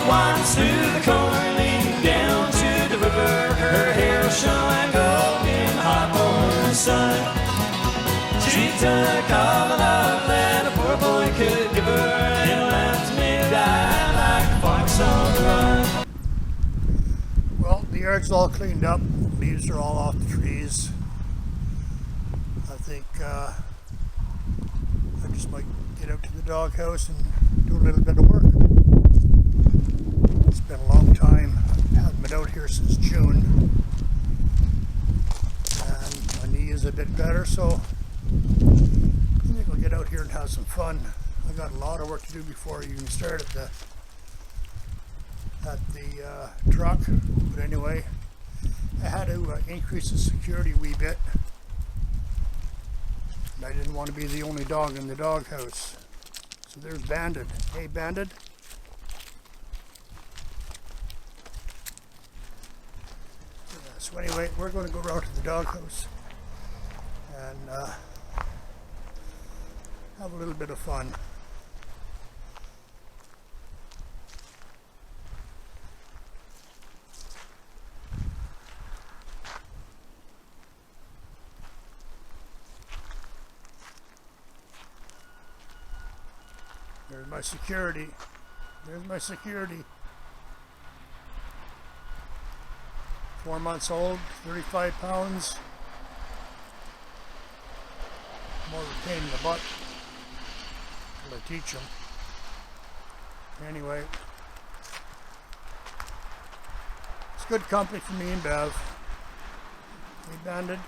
winds through the corn, leading down to the river. Her hair will shine gold in the hot morning sun. She took all the love that a poor boy could give her and left me die like a fox on the run. Well, the yard's all cleaned up. Leaves are all off the trees. I think I just might get out to the doghouse and do a little bit of work. It's been a long time. I haven't been out here since June. And my knee is a bit better, so I think I'll get out here and have some fun. I got a lot of work to do before I even start at the truck. But anyway, I had to increase the security a wee bit. And I didn't want to be the only dog in the doghouse. So there's Bandit. Hey, Bandit. So anyway, we're going to go around to the doghouse and have a little bit of fun. There's my security. There's my security. 4 months old, 35 pounds. More of a pain in the butt. I'll teach him. Anyway, it's good company for me and Bev. Hey, Bandit.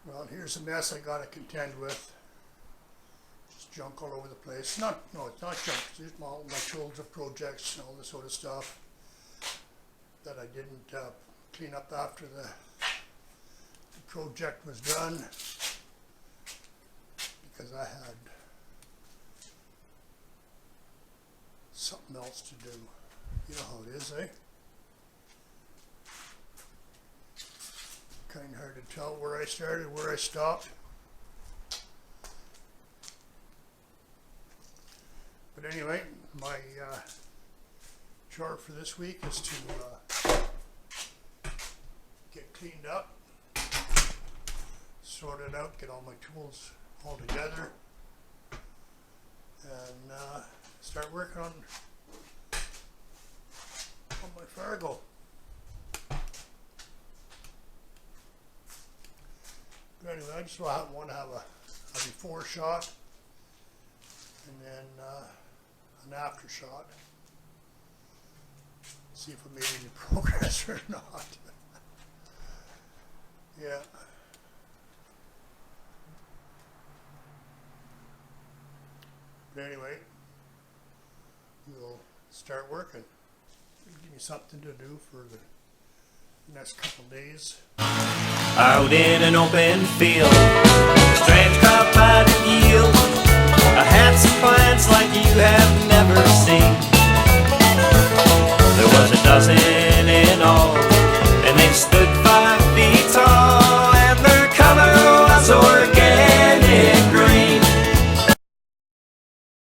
Well, here's a mess I got to contend with. Just junk all over the place. No, it's not junk. It's all my children's projects and all this sort of stuff that I didn't clean up after the project was done because I had something else to do. You know how it is, eh? Kind of hard to tell where I started, where I stopped. But anyway, my chore for this week is to get cleaned up, sort it out, get all my tools all together, and start working on my Fargo. Anyway, I just want to have a before shot and then an after shot. See if I made any progress or not. Yeah. But anyway, we'll start working. It'll give me something to do for the next couple days. Out in an open field, strange crop might yield. I had some plants like you have never seen. There was a dozen in all.